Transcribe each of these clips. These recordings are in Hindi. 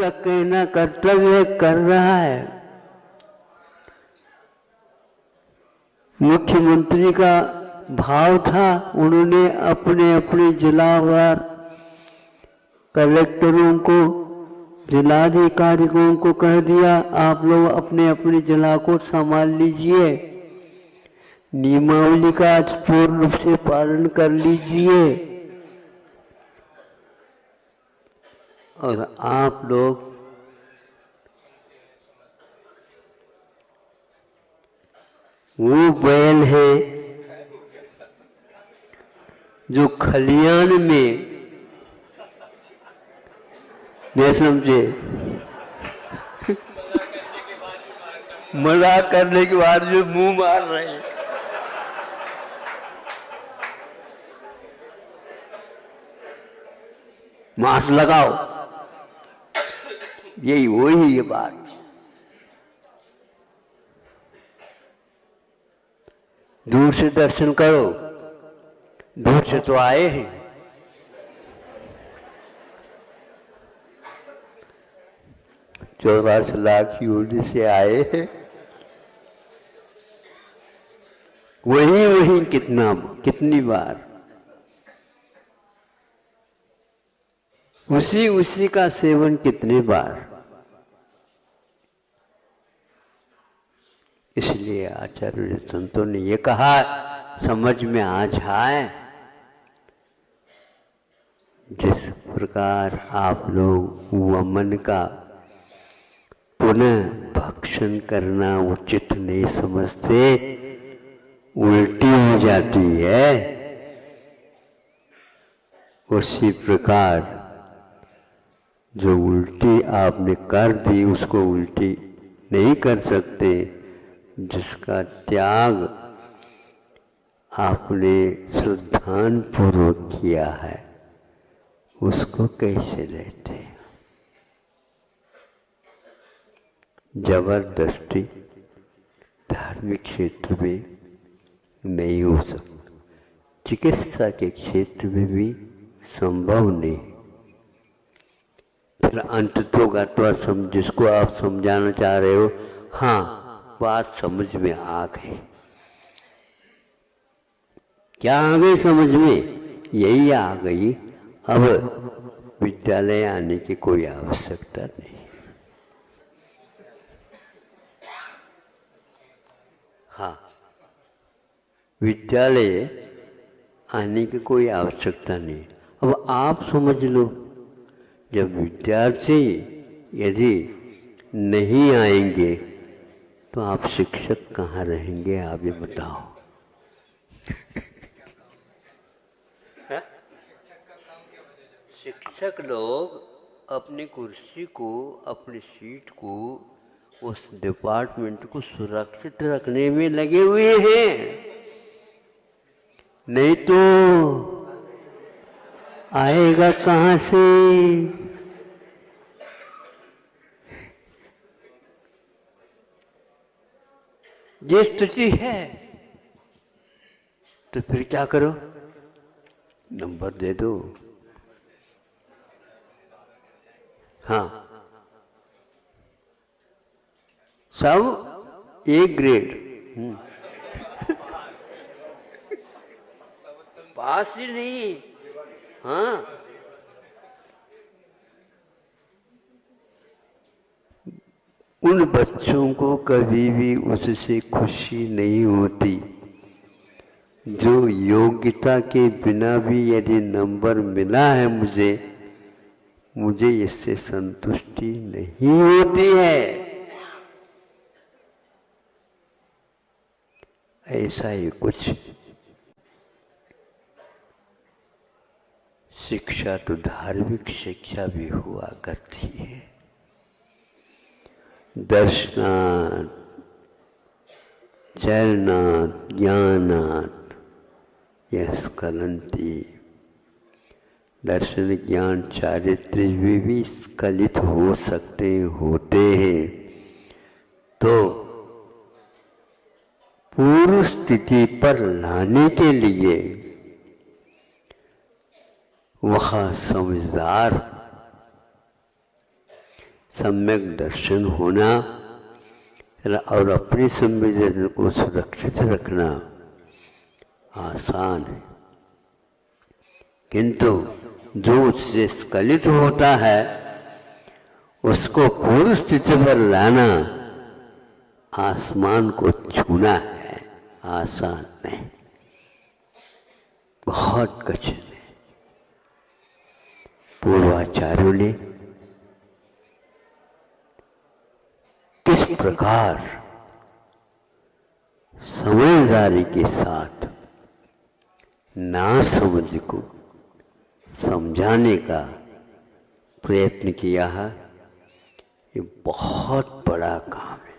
का कहना कर्तव्य कर रहा है। मुख्यमंत्री का भाव था, उन्होंने अपने अपने जिलावार कलेक्टरों को, जिलाधिकारियों को कह दिया आप लोग अपने अपने जिला को संभाल लीजिए, नियमावली का पूर्ण रूप से पालन कर लीजिए और आप लोग वो बैल है जो खलियान में, नहीं समझे, मजाक करने के बाद जो मुंह मार रहे हैं, मास्क लगाओ, यही वही ये बात। दूर से दर्शन करो, दूर से तो आए हैं, 84 लाख यूनिट से आए हैं, वही कितनी बार उसी का सेवन कितनी बार। इसलिए आचार्य संतों ने ये कहा, समझ में आ जाए जिस प्रकार आप लोग वमन का पुनः भक्षण करना उचित नहीं समझते, उल्टी हो जाती है, उसी प्रकार जो उल्टी आपने कर दी उसको उल्टी नहीं कर सकते। जिसका त्याग आपने श्रद्धान पूर्वक किया है उसको कैसे लेते हैं। जबरदस्ती धार्मिक क्षेत्र में नहीं हो सकता, चिकित्सा के क्षेत्र में भी संभव नहीं। फिर अंत तो घटवा जिसको आप समझाना चाह रहे हो, हाँ बात समझ में आ गई। क्या आ गई समझ में? यही आ गई, अब विद्यालय आने की कोई आवश्यकता नहीं। हाँ, विद्यालय आने की कोई आवश्यकता नहीं। अब आप समझ लो, जब विद्यार्थी यदि नहीं आएंगे तो आप शिक्षक कहाँ रहेंगे, आप ये बताओ। शिक्षक लोग अपनी कुर्सी को, अपनी सीट को, उस डिपार्टमेंट को सुरक्षित रखने में लगे हुए हैं, नहीं तो आएगा कहाँ से। ये स्थिति है तो फिर क्या करो, नंबर दे दो। हाँ, सब ए ग्रेड, पास ही नहीं। हाँ, उन बच्चों को कभी भी उससे खुशी नहीं होती जो योग्यता के बिना भी यदि नंबर मिला है मुझे इससे संतुष्टि नहीं होती है। ऐसा ही कुछ शिक्षा तो धार्मिक शिक्षा भी हुआ करती है। दर्शनात् चरणात् ज्ञानात् यस्खलन्ति। दर्शन ज्ञान चारित्र्य भी स्खलित हो सकते होते हैं, तो पूर्व स्थिति पर लाने के लिए वह समझदार सम्यक दर्शन होना और अपने संवेदन को सुरक्षित रखना आसान है, किंतु जो उससे स्खलित होता है उसको पूर्व स्थिति पर लाना, आसमान को छूना है, आसान नहीं, बहुत कठिन है। पूर्वाचार्यों ने किस प्रकार समझदारी के साथ नासमझ को समझाने का प्रयत्न किया है, ये बहुत बड़ा काम है।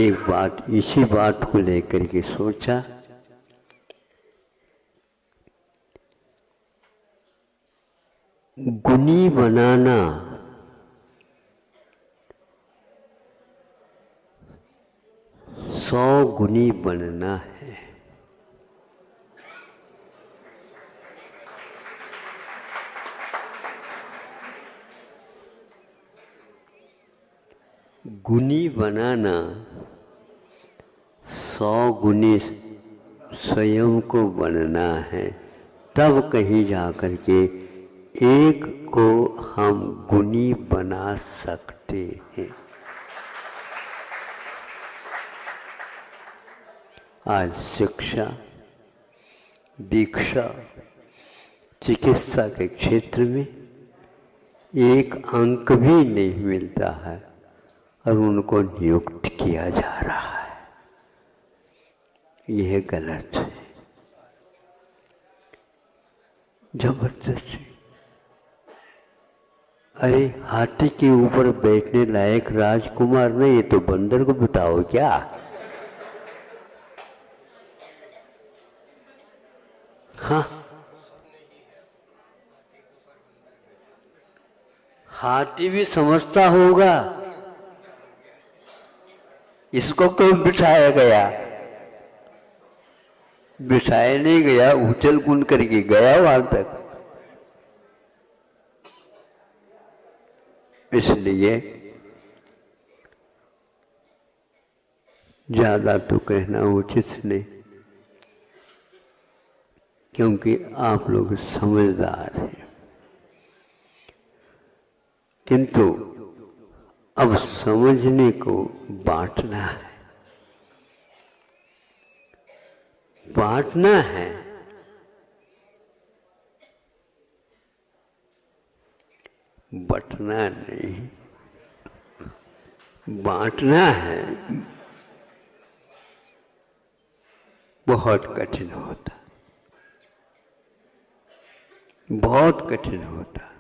एक बात, इसी बात को लेकर के सोचा, गुणी बनाना सौ गुणी बनना है। गुणी बनाना 100 गुणी स्वयं को बनना है, तब कहीं जाकर के एक को हम गुणी बना सकते हैं। आज शिक्षा, दीक्षा, चिकित्सा के क्षेत्र में एक अंक भी नहीं मिलता है और उनको नियुक्त किया जा रहा है। यह गलत है, जबरदस्ती। अरे हाथी के ऊपर बैठने लायक राजकुमार ने, ये तो बंदर को बिठाओ क्या? हाँ, हाथी भी समझता होगा इसको क्यों बिठाया गया। बिठाया नहीं गया, उछल कूद करके गया वहां तक। इसलिए ज्यादा तो कहना उचित नहीं, क्योंकि आप लोग समझदार हैं। किंतु अब समझने को बांटना है, बांटना है। बंटना नहीं, बांटना है। बहुत कठिन होता, बहुत कठिन होता।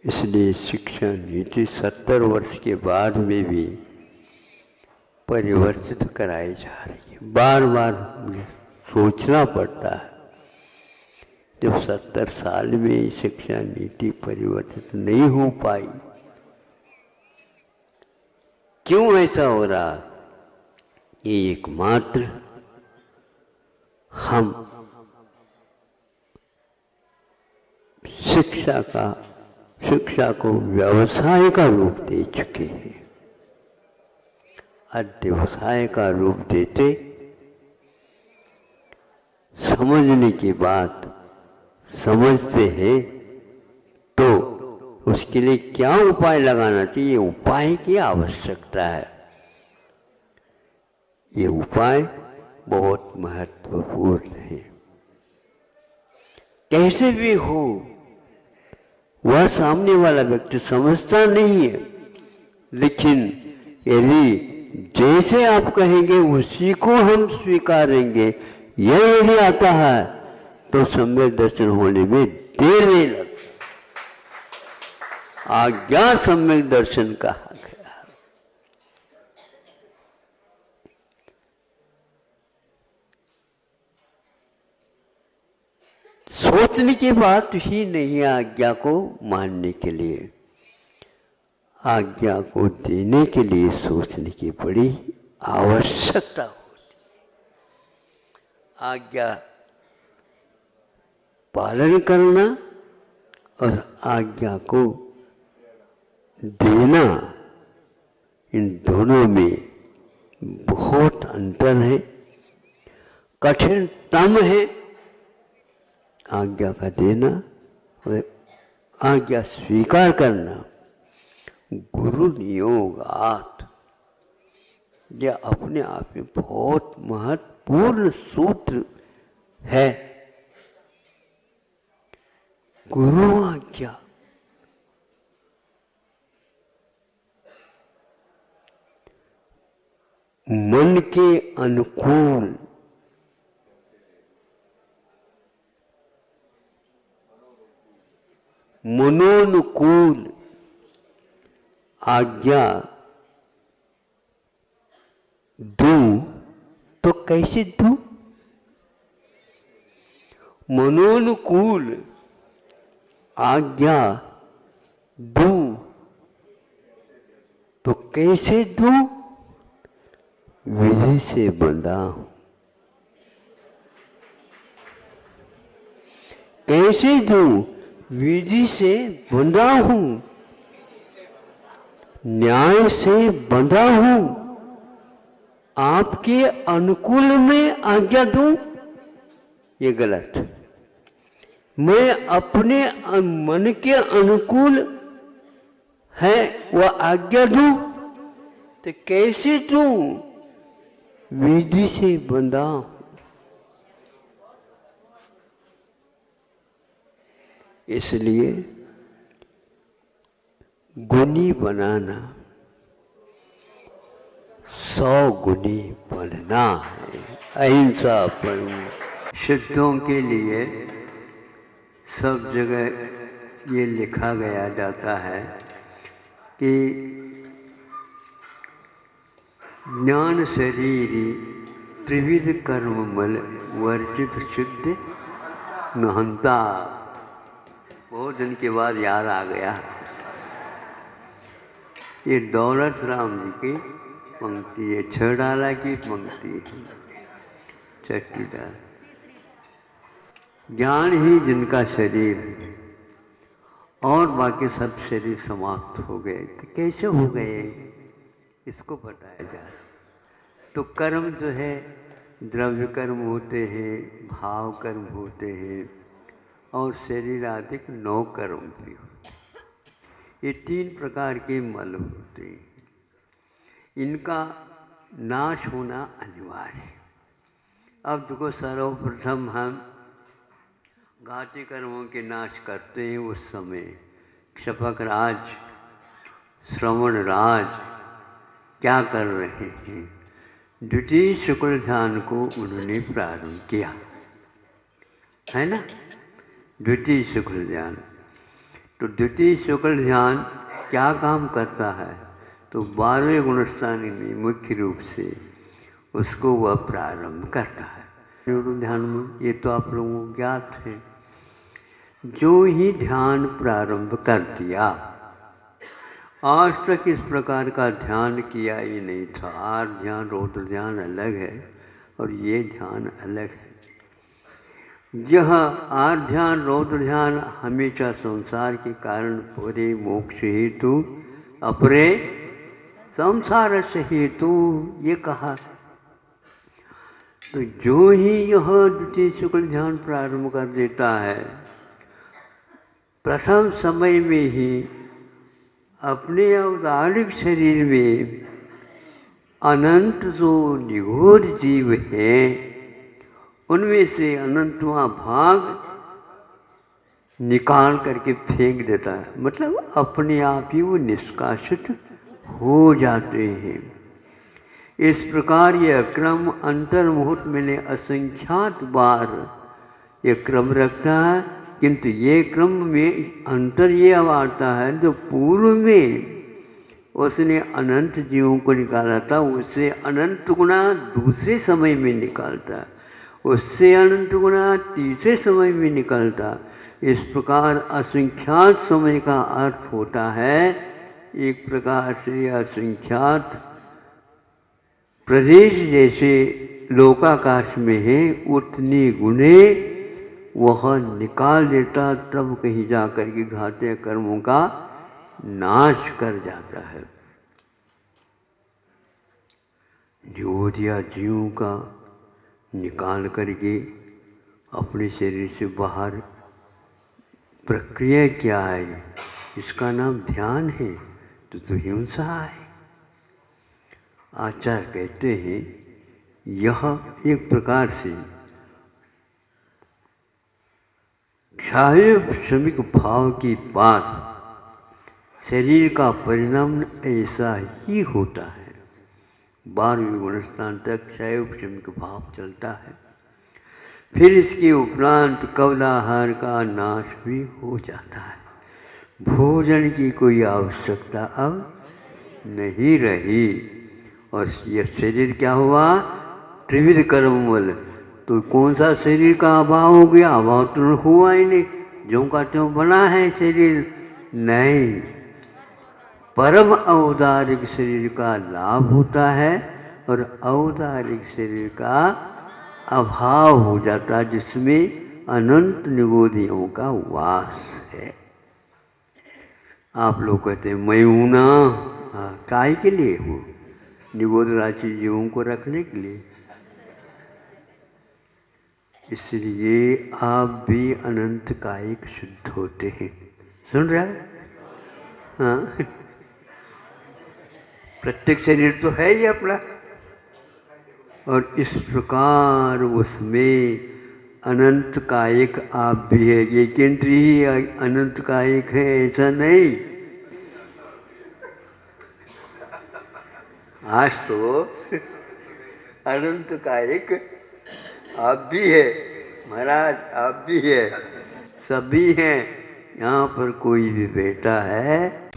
इसलिए शिक्षा नीति 70 वर्ष के बाद में भी परिवर्तित कराई जा रही है। बार बार मुझे सोचना पड़ता है, जब 70 साल में शिक्षा नीति परिवर्तित नहीं हो पाई, क्यों ऐसा हो रहा? ये एकमात्र हम शिक्षा को व्यवसाय का रूप दे चुके हैं। व्यवसाय का रूप देते समझने की बात समझते हैं, तो उसके लिए क्या उपाय लगाना चाहिए, उपाय की आवश्यकता है। ये उपाय बहुत महत्वपूर्ण है। कैसे भी हो, वह सामने वाला व्यक्ति समझता नहीं है, लेकिन यदि जैसे आप कहेंगे उसी को हम स्वीकारेंगे, यह यदि आता है तो सम्यक दर्शन होने में देर नहीं लगती। आज्ञा सम्यक दर्शन कहा गया। सोचने की बात ही नहीं आज्ञा को मानने के लिए। आज्ञा को देने के लिए सोचने की बड़ी आवश्यकता होती। आज्ञा पालन करना और आज्ञा को देना, इन दोनों में बहुत अंतर है। कठिनतम है आज्ञा का देना और आज्ञा स्वीकार करना। गुरु नियोगात, यह अपने आप में बहुत महत्वपूर्ण सूत्र है। गुरु आज्ञा मन के अनुकूल, मनोनुकूल आज्ञा दूं तो कैसे दूं? मनोनुकूल आज्ञा दूं तो कैसे दूं? विधि से बंधा हूं। कैसे दूं? विधि से बंधा हूं, न्याय से बंधा हूं। आपके अनुकूल में आज्ञा दूं, ये गलत। मैं अपने मन के अनुकूल है वह आज्ञा दूं तो कैसे दूं? विधि से बंधा हूं। इसलिए गुणी बनाना 100 गुणी बनना है। अहिंसा परमो। सिद्धों के लिए सब जगह ये लिखा गया जाता है कि ज्ञान शरीरी त्रिविध कर्ममल वर्जित सिद्ध महंता। बहुत दिन के बाद याद आ गया। ये दौलत राम जी की पंक्ति है, 6 डाला की पंक्ति है, 6 डाल। ज्ञान ही जिनका शरीर है और बाकी सब शरीर समाप्त हो गए, तो कैसे हो गए इसको बताया जा रहा। तो कर्म जो है द्रव्य कर्म होते हैं, भाव कर्म होते हैं और शरीर आदि 9 कर्म भी होते हैं। ये 3 प्रकार के मल होते हैं। इनका नाश होना अनिवार्य है। अब देखो, सर्वप्रथम हम घाती कर्मों के नाश करते हैं। उस समय क्षपक राज, श्रवण राज क्या कर रहे हैं? द्वितीय शुक्ल ध्यान को उन्होंने प्रारंभ किया, है ना? द्वितीय शुक्ल ध्यान। तो द्वितीय शुक्ल ध्यान क्या काम करता है? तो 12वें गुणस्थान में मुख्य रूप से उसको वह प्रारंभ करता है। ध्यान में ये तो आप लोगों को ज्ञात है। जो ही ध्यान प्रारंभ कर दिया, आज तक इस प्रकार का ध्यान किया ही नहीं था। आर ध्यान, रौद्र ध्यान अलग है और ये ध्यान अलग है। यह आर ध्यान, रौद्र ध्यान हमेशा संसार के कारण पूरे मोक्ष हेतु, अपरे संसार से हेतु, ये कहा। तो जो ही यह द्वितीय शुक्ल ध्यान प्रारंभ कर देता है, प्रथम समय में ही अपने अवतारिक शरीर में अनंत जो निगूढ़ जीव हैं, उनमें से अनंतवां भाग निकाल करके फेंक देता है। मतलब अपने आप ही वो निष्कासित हो जाते हैं। इस प्रकार यह क्रम अंतर्मुहूर्त में असंख्यात बार ये क्रम रखता है, किंतु ये क्रम में अंतर ये अब आता है, जो पूर्व में उसने अनंत जीवों को निकाला था, उससे अनंत गुना दूसरे समय में निकालता, उससे अनंत गुना तीसरे समय में निकलता। इस प्रकार असंख्यात समय का अर्थ होता है एक प्रकार से असंख्यात प्रदेश जैसे लोकाकाश में है, उतने गुणे वह निकाल देता, तब कहीं जा कर के घाते कर्मों का नाश कर जाता है। निरोध या जीवों का निकाल करके अपने शरीर से बाहर प्रक्रिया क्या है, इसका नाम ध्यान है, तो हिंसा है। आचार्य कहते हैं यह एक प्रकार से क्षाय श्रमिक भाव के पास शरीर का परिणाम ऐसा ही होता है। 12वें गुणस्थान तक क्षय श्रमिक भाव चलता है, फिर इसके उपरांत कवलाहार का नाश भी हो जाता है। भोजन की कोई आवश्यकता अब नहीं रही, और यह शरीर क्या हुआ, त्रिविध कर्मवल। तो कौन सा शरीर का अभाव हो गया, अभाव तो हुआ ही नहीं, जो का त्यों बना है शरीर, नहीं। परम औदारिक शरीर का लाभ होता है और औदारिक शरीर का अभाव हो जाता है, जिसमें अनंत निगोधियों का वास है। आप लोग कहते हैं मैं हूं ना, काय के लिए हूँ, निगोध राशि जीवों को रखने के लिए। इसलिए आप भी अनंत कायिक शुद्ध होते हैं। सुन रहा है? हाँ, प्रत्येक शरीर तो है ही अपना, और इस प्रकार उसमें अनंत कायिक आप भी है। ये इंद्रिय ही अनंत कायिक है ऐसा नहीं। आज तो अनंत कायिक आप भी है महाराज, आप भी है, सभी हैं। यहाँ पर कोई भी बैठा है